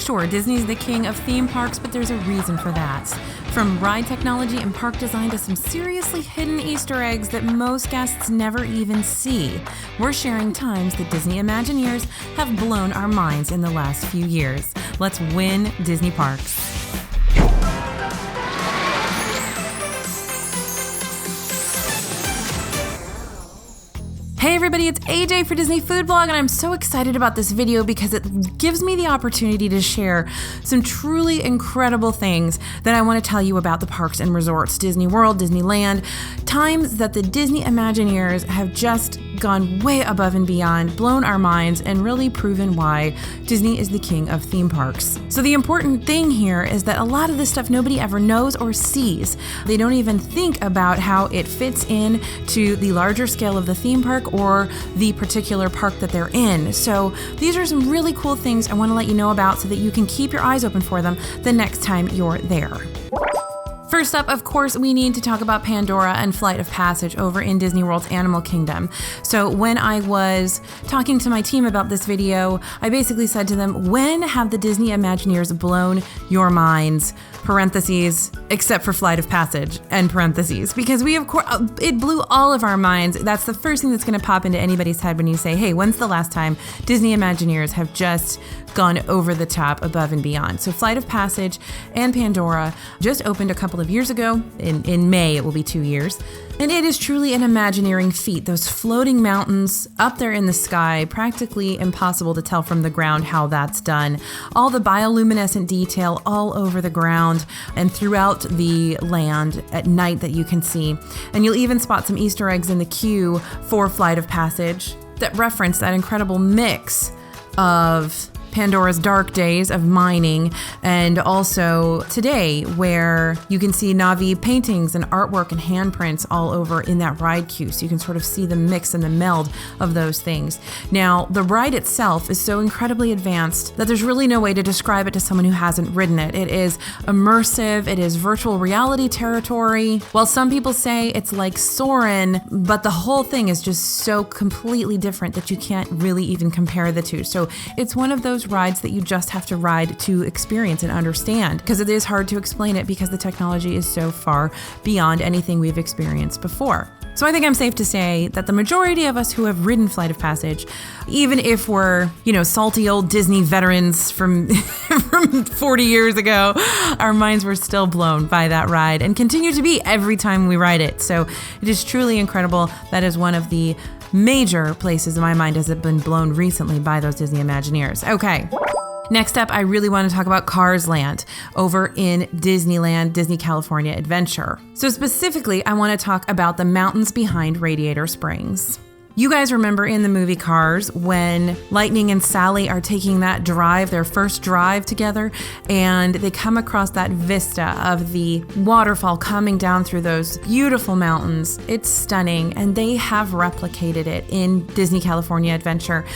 Sure, Disney's the king of theme parks, but there's a reason for that. From ride technology and park design to some seriously hidden Easter eggs that most guests never even see, we're sharing times that Disney Imagineers have blown our minds in the last few years. Let's win Disney parks. Hey everybody, it's AJ for Disney Food Blog, and I'm so excited about this video because it gives me the opportunity to share some truly incredible things that I want to tell you about the parks and resorts, Disney World, Disneyland, times that the Disney Imagineers have just gone way above and beyond, blown our minds, and really proven why Disney is the king of theme parks. So the important thing here is that a lot of this stuff nobody ever knows or sees. They don't even think about how it fits in to the larger scale of the theme park or the particular park that they're in. So these are some really cool things I want to let you know about so that you can keep your eyes open for them the next time you're there. First up, of course, we need to talk about Pandora and Flight of Passage over in Disney World's Animal Kingdom. So when I was talking to my team about this video, I basically said to them, when have the Disney Imagineers blown your minds? Parentheses, except for Flight of Passage, and parentheses, because we, of course, it blew all of our minds. That's the first thing that's going to pop into anybody's head when you say, hey, when's the last time Disney Imagineers have just gone over the top, above and beyond? So Flight of Passage and Pandora just opened a couple of years ago. In May, it will be 2 years. And it is truly an Imagineering feat. Those floating mountains up there in the sky, practically impossible to tell from the ground how that's done. All the bioluminescent detail all over the ground and throughout the land at night that you can see. And you'll even spot some Easter eggs in the queue for Flight of Passage that reference that incredible mix of Pandora's dark days of mining, and also today where you can see Na'vi paintings and artwork and handprints all over in that ride queue. So you can sort of see the mix and the meld of those things. Now, the ride itself is so incredibly advanced that there's really no way to describe it to someone who hasn't ridden it. It is immersive, it is virtual reality territory. While some people say it's like Soarin', but the whole thing is just so completely different that you can't really even compare the two. So it's one of those rides that you just have to ride to experience and understand, because it is hard to explain it because the technology is so far beyond anything we've experienced before. So I think I'm safe to say that the majority of us who have ridden Flight of Passage, even if we're, salty old Disney veterans from 40 years ago, our minds were still blown by that ride and continue to be every time we ride it. So it is truly incredible. That is one of the major places in my mind has been blown recently by those Disney Imagineers. Okay. Next up, I really want to talk about Cars Land over in Disneyland, Disney California Adventure. So specifically, I want to talk about the mountains behind Radiator Springs. You guys remember in the movie Cars when Lightning and Sally are taking that drive, their first drive together, and they come across that vista of the waterfall coming down through those beautiful mountains. It's stunning, and they have replicated it in Disney California Adventure.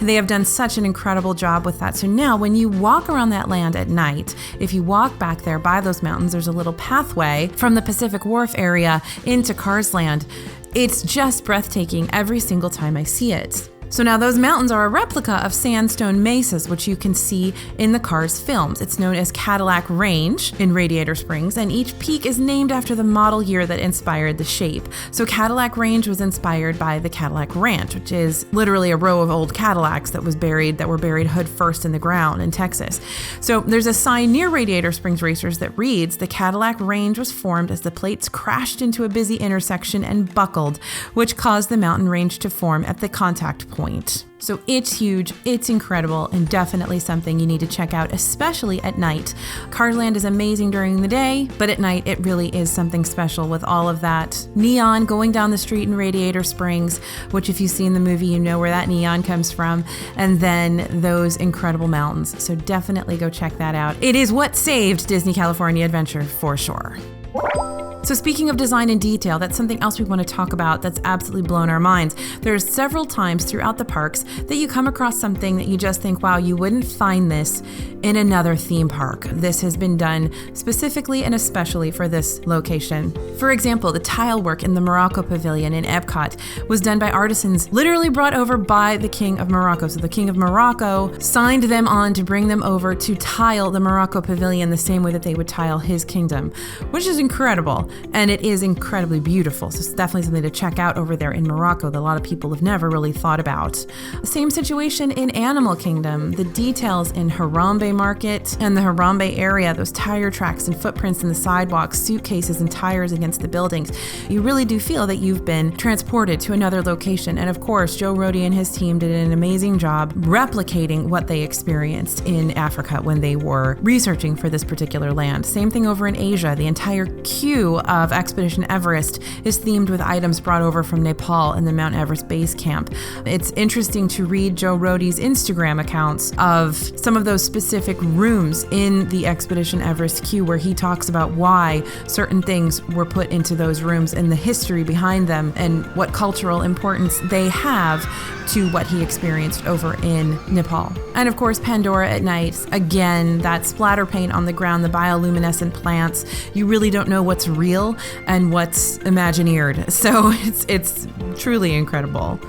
They have done such an incredible job with that. So now when you walk around that land at night, if you walk back there by those mountains, there's a little pathway from the Pacific Wharf area into Cars Land. It's just breathtaking every single time I see it. So now those mountains are a replica of sandstone mesas, which you can see in the Cars films. It's known as Cadillac Range in Radiator Springs, and each peak is named after the model year that inspired the shape. So Cadillac Range was inspired by the Cadillac Ranch, which is literally a row of old Cadillacs that were buried hood first in the ground in Texas. So there's a sign near Radiator Springs Racers that reads, "The Cadillac Range was formed as the plates crashed into a busy intersection and buckled, which caused the mountain range to form at the contact point." So it's huge, it's incredible, and definitely something you need to check out, especially at night. Cars Land is amazing during the day, but at night it really is something special with all of that neon going down the street in Radiator Springs, which if you've seen the movie, you know where that neon comes from, and then those incredible mountains. So definitely go check that out. It is what saved Disney California Adventure for sure. So speaking of design and detail, that's something else we want to talk about that's absolutely blown our minds. There's several times throughout the parks that you come across something that you just think, wow, you wouldn't find this in another theme park. This has been done specifically and especially for this location. For example, the tile work in the Morocco Pavilion in Epcot was done by artisans literally brought over by the King of Morocco. So the King of Morocco signed them on to bring them over to tile the Morocco Pavilion the same way that they would tile his kingdom, which is incredible. And it is incredibly beautiful. So it's definitely something to check out over there in Morocco that a lot of people have never really thought about. Same situation in Animal Kingdom. The details in Harambe Market and the Harambe area, those tire tracks and footprints in the sidewalks, suitcases and tires against the buildings. You really do feel that you've been transported to another location. And of course, Joe Rohde and his team did an amazing job replicating what they experienced in Africa when they were researching for this particular land. Same thing over in Asia. The entire queue of Expedition Everest is themed with items brought over from Nepal and the Mount Everest base camp. It's interesting to read Joe Rohde's Instagram accounts of some of those specific rooms in the Expedition Everest queue where he talks about why certain things were put into those rooms and the history behind them and what cultural importance they have to what he experienced over in Nepal. And of course, Pandora at night, again, that splatter paint on the ground, the bioluminescent plants, you really don't know what's real and what's imagineered. So it's truly incredible.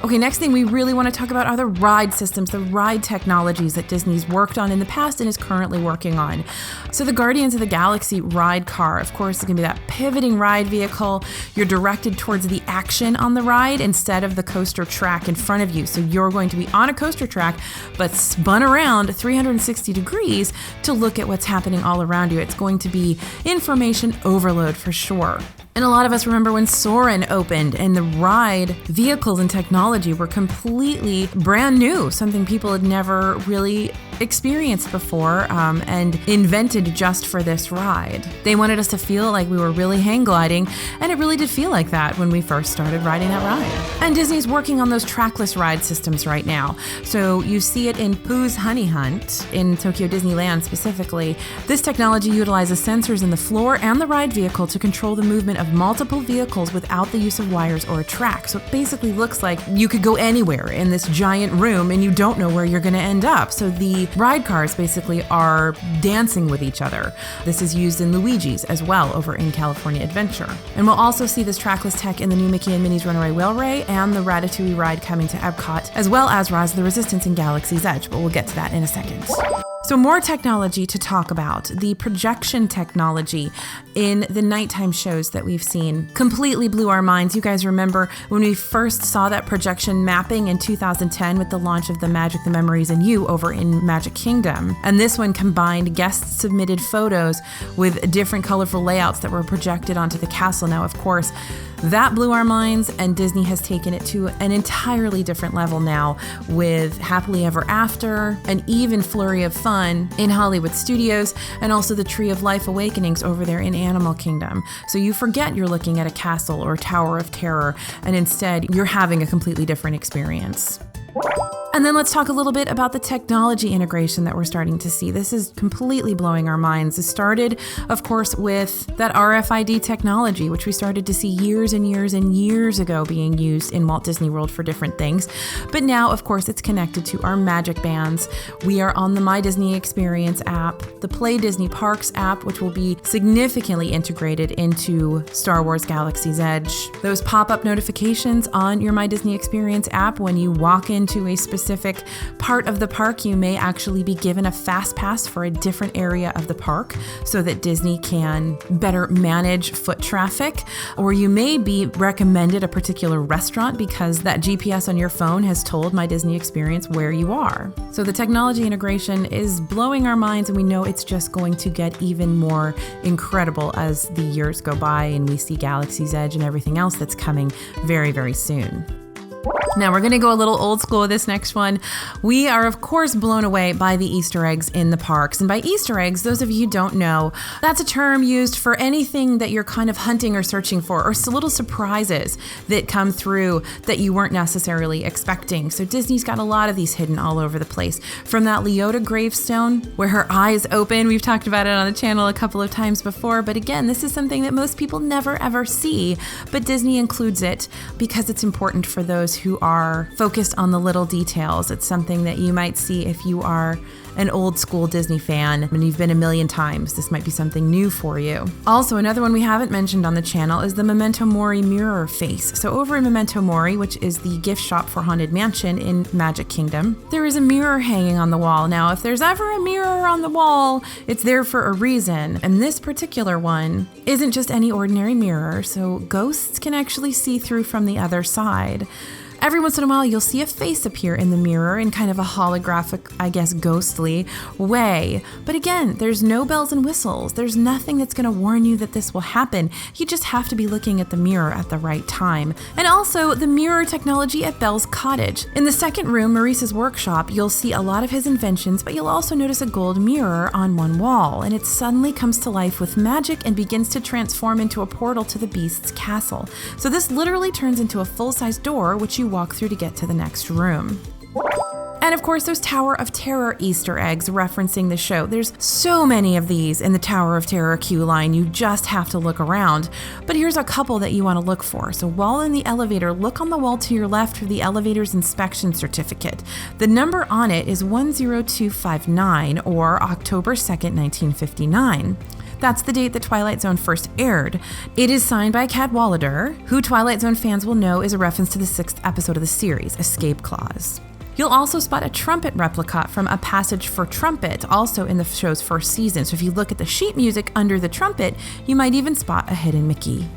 Okay, next thing we really want to talk about are the ride systems, the ride technologies that Disney's worked on in the past and is currently working on. So the Guardians of the Galaxy ride car, of course, is going to be that pivoting ride vehicle. You're directed towards the action on the ride instead of the coaster track in front of you. So you're going to be on a coaster track, but spun around 360 degrees to look at what's happening all around you. It's going to be information overload for sure. And a lot of us remember when Soarin' opened and the ride vehicles and technology were completely brand new, something people had never really experienced before and invented just for this ride. They wanted us to feel like we were really hang gliding, and it really did feel like that when we first started riding that ride. And Disney's working on those trackless ride systems right now. So you see it in Pooh's Honey Hunt in Tokyo Disneyland specifically. This technology utilizes sensors in the floor and the ride vehicle to control the movement of multiple vehicles without the use of wires or a track. So it basically looks like you could go anywhere in this giant room and you don't know where you're going to end up. So the ride cars basically are dancing with each other. This is used in Luigi's as well over in California Adventure. And we'll also see this trackless tech in the new Mickey and Minnie's Runaway Railway and the Ratatouille ride coming to Epcot, as well as Rise of the Resistance in Galaxy's Edge, but we'll get to that in a second. So more technology to talk about. The projection technology in the nighttime shows that we've seen completely blew our minds. You guys remember when we first saw that projection mapping in 2010 with the launch of the Magic, the Memories, and You over in Magic Kingdom. And this one combined guest-submitted photos with different colorful layouts that were projected onto the castle. Now, of course, that blew our minds, and Disney has taken it to an entirely different level now with Happily Ever After, and even Flurry of Fun in Hollywood Studios, and also the Tree of Life Awakenings over there in Animal Kingdom. So you forget you're looking at a castle or Tower of Terror, and instead you're having a completely different experience. And then let's talk a little bit about the technology integration that we're starting to see. This is completely blowing our minds. It started, of course, with that RFID technology, which we started to see years and years and years ago being used in Walt Disney World for different things. But now, of course, it's connected to our Magic Bands. We are on the My Disney Experience app, the Play Disney Parks app, which will be significantly integrated into Star Wars Galaxy's Edge. Those pop-up notifications on your My Disney Experience app when you walk into a specific part of the park, you may actually be given a fast pass for a different area of the park so that Disney can better manage foot traffic, or you may be recommended a particular restaurant because that GPS on your phone has told My Disney Experience where you are. So the technology integration is blowing our minds, and we know it's just going to get even more incredible as the years go by and we see Galaxy's Edge and everything else that's coming very, very soon. Now we're going to go a little old school with this next one. We are, of course, blown away by the Easter eggs in the parks. And by Easter eggs, those of you who don't know, that's a term used for anything that you're kind of hunting or searching for, or little surprises that come through that you weren't necessarily expecting. So Disney's got a lot of these hidden all over the place. From that Leota gravestone, where her eyes open. We've talked about it on the channel a couple of times before, but again, this is something that most people never ever see, but Disney includes it because it's important for those who are focused on the little details. It's something that you might see if you are an old school Disney fan and you've been a million times. This might be something new for you. Also, another one we haven't mentioned on the channel is the Memento Mori mirror face. So over in Memento Mori, which is the gift shop for Haunted Mansion in Magic Kingdom, there is a mirror hanging on the wall. Now, if there's ever a mirror on the wall, it's there for a reason. And this particular one isn't just any ordinary mirror, so ghosts can actually see through from the other side. Every once in a while, you'll see a face appear in the mirror in kind of a holographic, I guess, ghostly way. But again, there's no bells and whistles. There's nothing that's going to warn you that this will happen. You just have to be looking at the mirror at the right time. And also, the mirror technology at Belle's Cottage. In the second room, Maurice's workshop, you'll see a lot of his inventions, but you'll also notice a gold mirror on one wall. And it suddenly comes to life with magic and begins to transform into a portal to the Beast's castle. So this literally turns into a full-size door, which you walk through to get to the next room. And of course, those Tower of Terror Easter eggs referencing the show. There's so many of these in the Tower of Terror queue line, you just have to look around. But here's a couple that you want to look for. So while in the elevator, look on the wall to your left for the elevator's inspection certificate. The number on it is 10259, or October 2nd, 1959. That's the date that Twilight Zone first aired. It is signed by Cadwallader, who Twilight Zone fans will know is a reference to the 6th episode of the series, Escape Clause. You'll also spot a trumpet replica from A Passage for Trumpet, also in the show's first season. So if you look at the sheet music under the trumpet, you might even spot a hidden Mickey.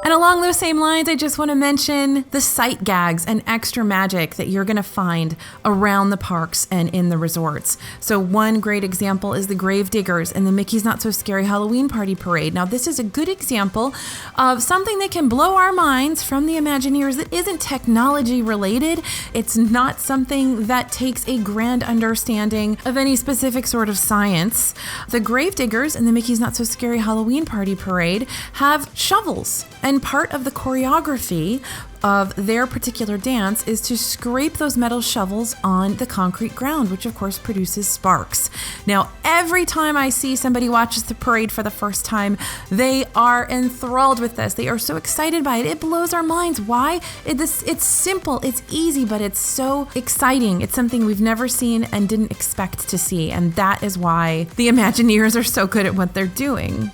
And along those same lines, I just want to mention the sight gags and extra magic that you're going to find around the parks and in the resorts. So one great example is the Grave Diggers and the Mickey's Not So Scary Halloween Party Parade. Now, this is a good example of something that can blow our minds from the Imagineers that isn't technology related. It's not something that takes a grand understanding of any specific sort of science. The Grave Diggers and the Mickey's Not So Scary Halloween Party Parade have shovels, and part of the choreography of their particular dance is to scrape those metal shovels on the concrete ground, which of course produces sparks. Now, every time I see somebody watches the parade for the first time, they are enthralled with this. They are so excited by it. It blows our minds. Why? It's simple, it's easy, but it's so exciting. It's something we've never seen and didn't expect to see, and that is why the Imagineers are so good at what they're doing.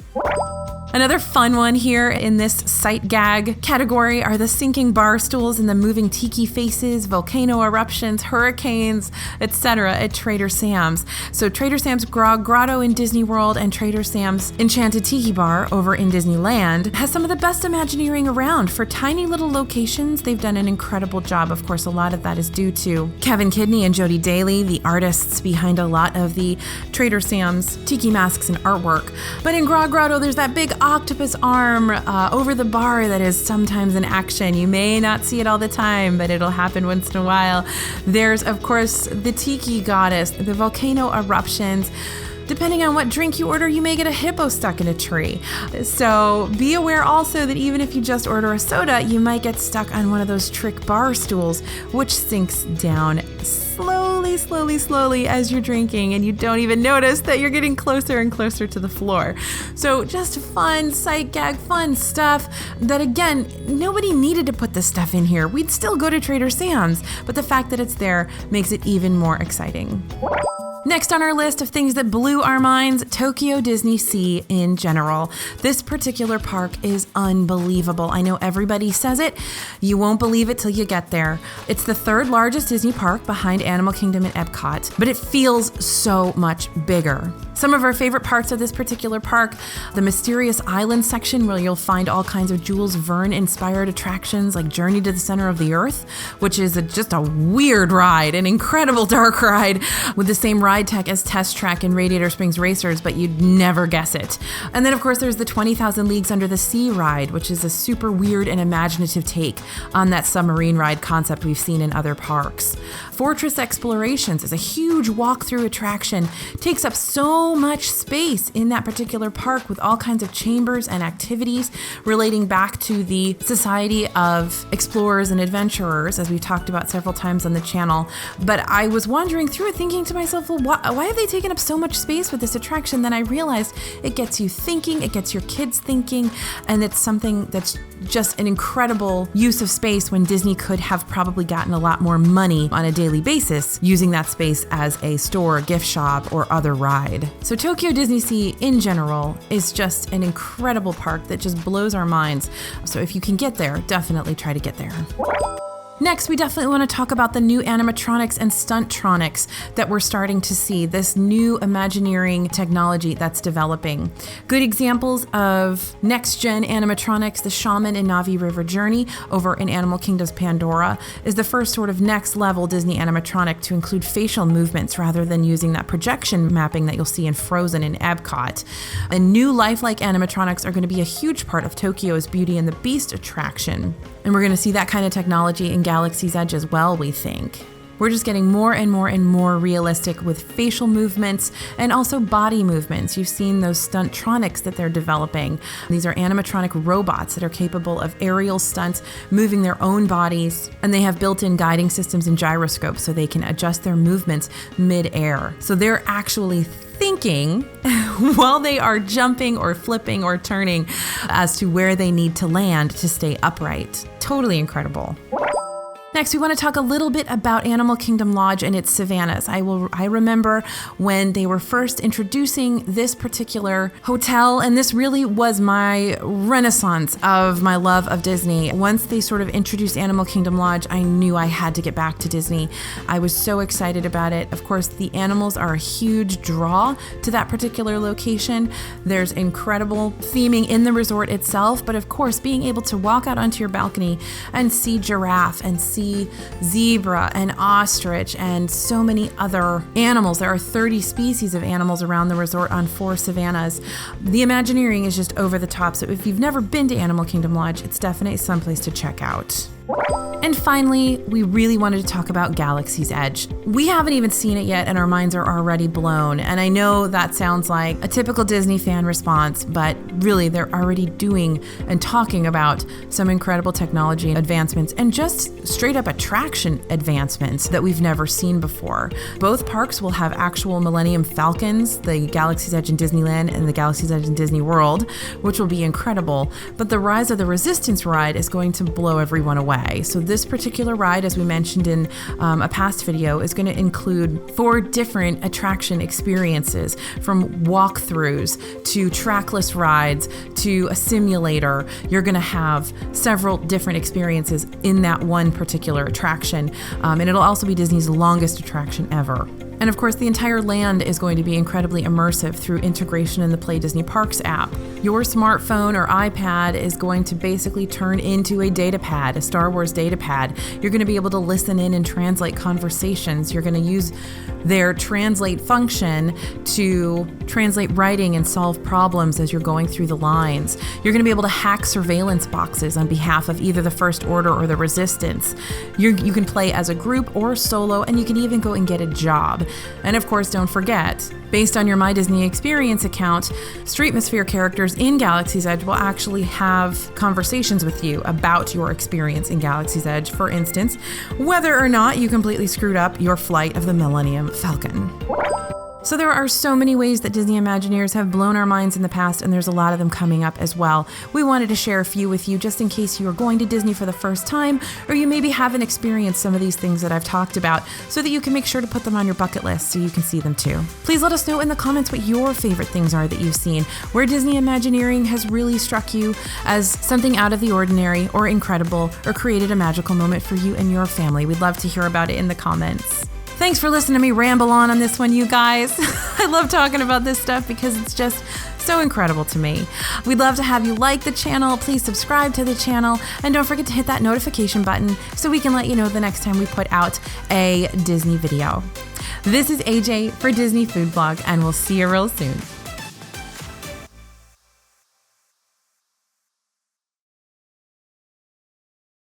Another fun one here in this sight gag category are the sinking bar stools and the moving tiki faces, volcano eruptions, hurricanes, etc. at Trader Sam's. So Trader Sam's Grog Grotto in Disney World and Trader Sam's Enchanted Tiki Bar over in Disneyland has some of the best Imagineering around. For tiny little locations, they've done an incredible job. Of course, a lot of that is due to Kevin Kidney and Jody Daly, the artists behind a lot of the Trader Sam's tiki masks and artwork. But in Grog Grotto, there's that big octopus arm over the bar that is sometimes in action. You may not see it all the time, but it'll happen once in a while. There's, of course, the tiki goddess, the volcano eruptions. Depending on what drink you order, you may get a hippo stuck in a tree. So be aware also that even if you just order a soda, you might get stuck on one of those trick bar stools, which sinks down slowly as you're drinking, and you don't even notice that you're getting closer and closer to the floor. So just fun sight gag, fun stuff that, again, nobody needed to put this stuff in here. We'd still go to Trader Sam's, but the fact that it's there makes it even more exciting. Next on our list of things that blew our minds, Tokyo Disney Sea in general. This particular park is unbelievable. I know everybody says it. You won't believe it till you get there. It's the third largest Disney park behind Animal Kingdom and Epcot, but it feels so much bigger. Some of our favorite parts of this particular park, the Mysterious Island section where you'll find all kinds of Jules Verne-inspired attractions like Journey to the Center of the Earth, which is just a weird ride, an incredible dark ride with the same ride tech as Test Track and Radiator Springs Racers, but you'd never guess it. And then of course there's the 20,000 Leagues Under the Sea ride, which is a super weird and imaginative take on that submarine ride concept we've seen in other parks. Fortress Explorations is a huge walkthrough attraction, takes up so much space in that particular park with all kinds of chambers and activities relating back to the Society of Explorers and Adventurers, as we've talked about several times on the channel. But I was wandering through it thinking to myself, well, why have they taken up so much space with this attraction? Then I realized it gets you thinking, it gets your kids thinking, and it's something that's just an incredible use of space when Disney could have probably gotten a lot more money on a daily basis using that space as a store, gift shop, or other ride. So Tokyo Disney Sea in general is just an incredible park that just blows our minds. So if you can get there, definitely try to get there. Next, we definitely want to talk about the new animatronics and stuntronics that we're starting to see, this new Imagineering technology that's developing. Good examples of next-gen animatronics, the Shaman in Navi River Journey over in Animal Kingdom's Pandora is the first sort of next-level Disney animatronic to include facial movements rather than using that projection mapping that you'll see in Frozen and Epcot. And new lifelike animatronics are going to be a huge part of Tokyo's Beauty and the Beast attraction. And we're going to see that kind of technology in Galaxy's Edge as well, we think. We're just getting more and more and more realistic with facial movements and also body movements. You've seen those stuntronics that they're developing. These are animatronic robots that are capable of aerial stunts, moving their own bodies, and they have built-in guiding systems and gyroscopes so they can adjust their movements mid-air. So they're actually thinking while they are jumping or flipping or turning as to where they need to land to stay upright. Totally incredible. Next, we want to talk a little bit about Animal Kingdom Lodge and its Savannas. I remember when they were first introducing this particular hotel, and this really was my renaissance of my love of Disney. Once they sort of introduced Animal Kingdom Lodge, I knew I had to get back to Disney. I was so excited about it. Of course, the animals are a huge draw to that particular location. There's incredible theming in the resort itself, but of course, being able to walk out onto your balcony and see giraffe and see zebra and ostrich and so many other animals. There are 30 species of animals around the resort on 4 savannas. The Imagineering is just over the top. So if you've never been to Animal Kingdom Lodge, it's definitely someplace to check out. And finally, we really wanted to talk about Galaxy's Edge. We haven't even seen it yet and our minds are already blown. And I know that sounds like a typical Disney fan response, but really they're already doing and talking about some incredible technology advancements and just straight up attraction advancements that we've never seen before. Both parks will have actual Millennium Falcons, the Galaxy's Edge in Disneyland and the Galaxy's Edge in Disney World, which will be incredible. But the Rise of the Resistance ride is going to blow everyone away. So this particular ride, as we mentioned in a past video, is going to include 4 different attraction experiences, from walkthroughs to trackless rides to a simulator. You're going to have several different experiences in that one particular attraction, and it'll also be Disney's longest attraction ever. And of course, the entire land is going to be incredibly immersive through integration in the Play Disney Parks app. Your smartphone or iPad is going to basically turn into a data pad, a Star Wars data pad. You're going to be able to listen in and translate conversations. You're going to use their translate function to translate writing and solve problems as you're going through the lines. You're going to be able to hack surveillance boxes on behalf of either the First Order or the Resistance. You can play as a group or solo, and you can even go and get a job. And of course, don't forget, based on your My Disney Experience account, Streetmosphere characters in Galaxy's Edge will actually have conversations with you about your experience in Galaxy's Edge. For instance, whether or not you completely screwed up your flight of the Millennium Falcon. So there are so many ways that Disney Imagineers have blown our minds in the past, and there's a lot of them coming up as well. We wanted to share a few with you just in case you are going to Disney for the first time, or you maybe haven't experienced some of these things that I've talked about, so that you can make sure to put them on your bucket list so you can see them too. Please let us know in the comments what your favorite things are that you've seen, where Disney Imagineering has really struck you as something out of the ordinary or incredible, or created a magical moment for you and your family. We'd love to hear about it in the comments. Thanks for listening to me ramble on this one, you guys. I love talking about this stuff because it's just so incredible to me. We'd love to have you like the channel. Please subscribe to the channel and don't forget to hit that notification button so we can let you know the next time we put out a Disney video. This is AJ for Disney Food Blog, and we'll see you real soon.